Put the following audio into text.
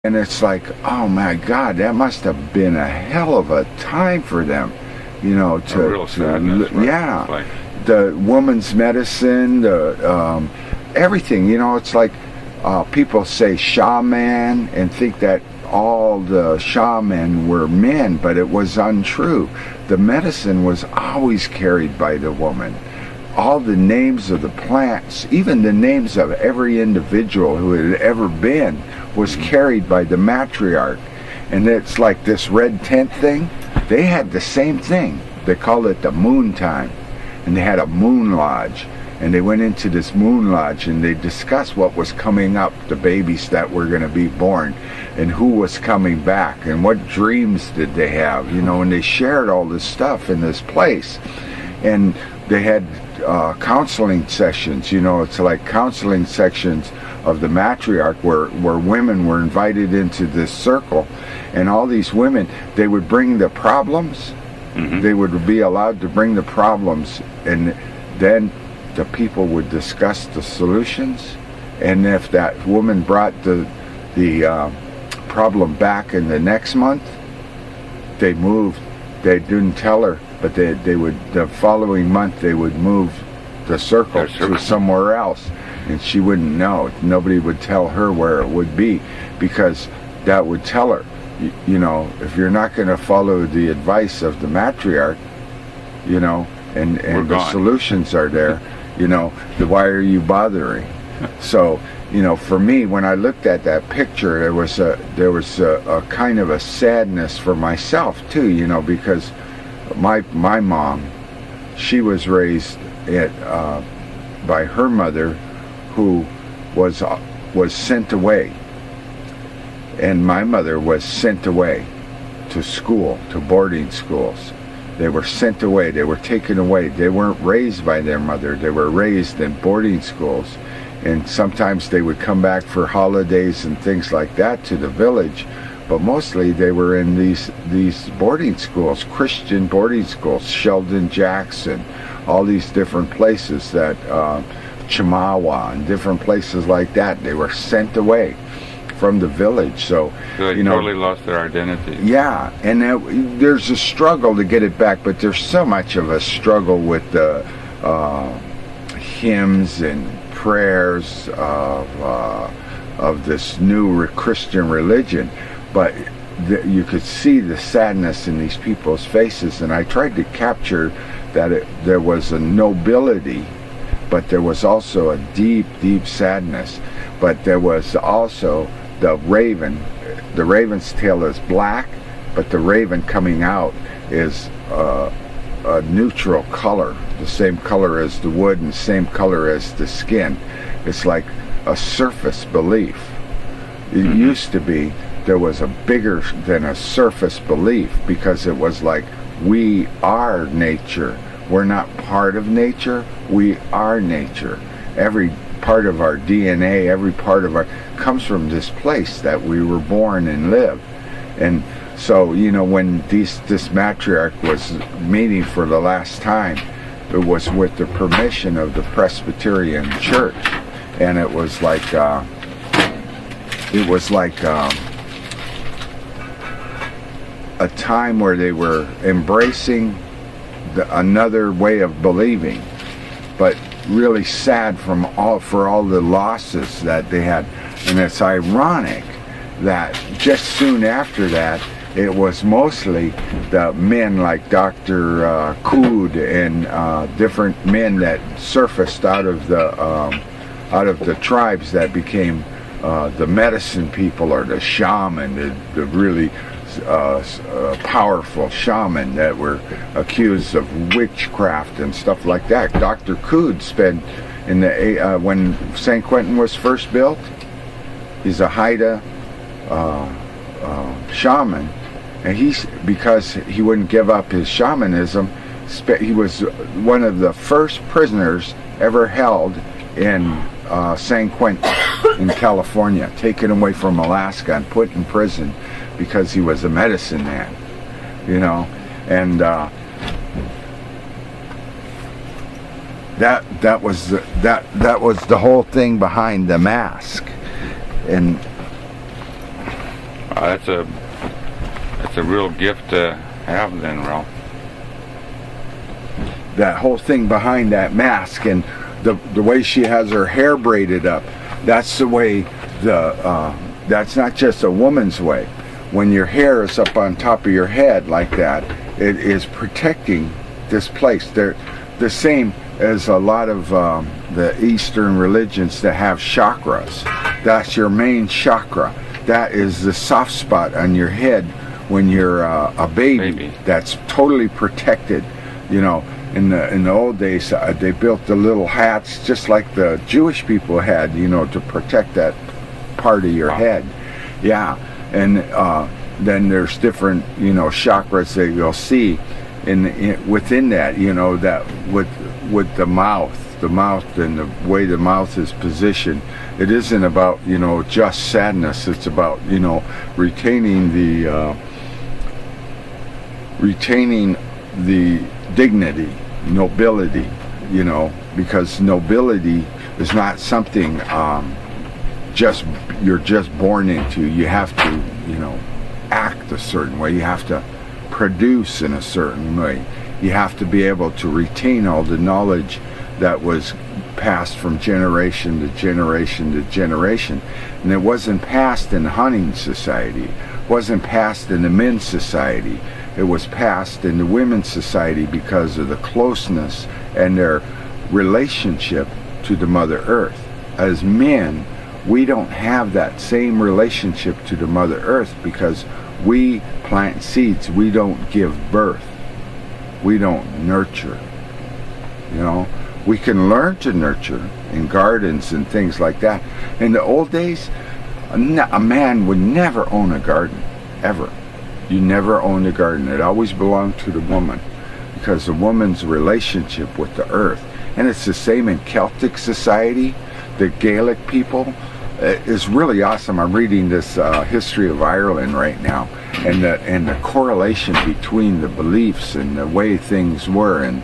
And it's like, oh my God, that must have been a hell of a time for them, you know, A real sadness, right? yeah, Like, the woman's medicine, the everything, you know. It's like people say shaman and think that all the shaman were men, but it was untrue. The medicine was always carried by the woman. All the names of the plants, even the names of every individual who had ever been, was carried by the matriarch. And it's like this red tent thing. They had the same thing. They called it the moon time. And they had a moon lodge. And they went into this moon lodge and they discussed what was coming up, the babies that were going to be born, and who was coming back, and what dreams did they have, you know. And they shared all this stuff in this place. And they had counseling sessions, you know. It's like counseling sections of the matriarch where women were invited into this circle, and all these women, they would bring the problems. They would be allowed to bring the problems, and then the people would discuss the solutions. And if that woman brought the problem back in the next month, they moved. They didn't tell her, but they would, the following month they would move the circle to somewhere else, and she wouldn't know. Nobody would tell her where it would be, because that would tell her, you know, if you're not going to follow the advice of the matriarch, you know, and the solutions are there, you know, why are you bothering? So, you know, for me, when I looked at that picture, there was a kind of a sadness for myself too, you know, because my mom, she was raised by her mother, who was sent away, and my mother was sent away to school, to boarding schools. They were sent away. They were taken away. They weren't raised by their mother. They were raised in boarding schools. And sometimes they would come back for holidays and things like that to the village. But mostly they were in these boarding schools, Christian boarding schools, Sheldon Jackson, all these different places, that Chimawa and different places like that. They were sent away from the village. So they totally lost their identity. Yeah, and there's a struggle to get it back, but there's so much of a struggle with the hymns and prayers of this new Christian religion. But you could see the sadness in these people's faces, and I tried to capture that there was a nobility, but there was also a deep, deep sadness. But there was also the raven. The raven's tail is black, but the raven coming out is a neutral color, the same color as the wood and same color as the skin. It's like a surface belief. It used to be there was a bigger than a surface belief, because it was like, we are nature. We're not part of nature, we are nature. Every part of our DNA, every part of our comes from this place that we were born and live. And so, you know, when this matriarch was meeting for the last time, it was with the permission of the Presbyterian Church, and it was like a time where they were embracing another way of believing, but really sad for all the losses that they had. And it's ironic that just soon after that, it was mostly the men like Dr. Kood and different men that surfaced out of the tribes that became the medicine people, or the shaman, the really powerful shaman that were accused of witchcraft and stuff like that. Dr. Kood spent in the when St. Quentin was first built, he's a Haida shaman, and because he wouldn't give up his shamanism, he was one of the first prisoners ever held in San Quentin in California, taken away from Alaska and put in prison because he was a medicine man, you know. And that was the whole thing behind the mask. And That's a real gift to have, then, Ralph. That whole thing behind that mask and the way she has her hair braided up, that's the way that's not just a woman's way. When your hair is up on top of your head like that, it is protecting this place. They're the same as a lot of the Eastern religions that have chakras. That's your main chakra. That is the soft spot on your head when you're a baby. That's totally protected. You know, in the old days, they built the little hats just like the Jewish people had, you know, to protect that part of your head. Yeah, and then there's different, you know, chakras that you'll see within that, you know, that with the mouth and the way the mouth is positioned. It isn't about, you know, just sadness. It's about, you know, retaining the dignity, nobility, you know, because nobility is not something you're just born into. You have to, you know, act a certain way. You have to produce in a certain way. You have to be able to retain all the knowledge that was passed from generation to generation to generation. And it wasn't passed in the hunting society. It wasn't passed in the men's society. It was passed in the women's society because of the closeness and their relationship to the Mother Earth. As men, we don't have that same relationship to the Mother Earth because we plant seeds. We don't give birth. We don't nurture. You know, we can learn to nurture in gardens and things like that. In the old days, a man would never own a garden, ever. You never owned a garden. It always belonged to the woman because the woman's relationship with the earth. And it's the same in Celtic society. The Gaelic people is really awesome. I'm reading this history of Ireland right now, and the correlation between the beliefs and the way things were, and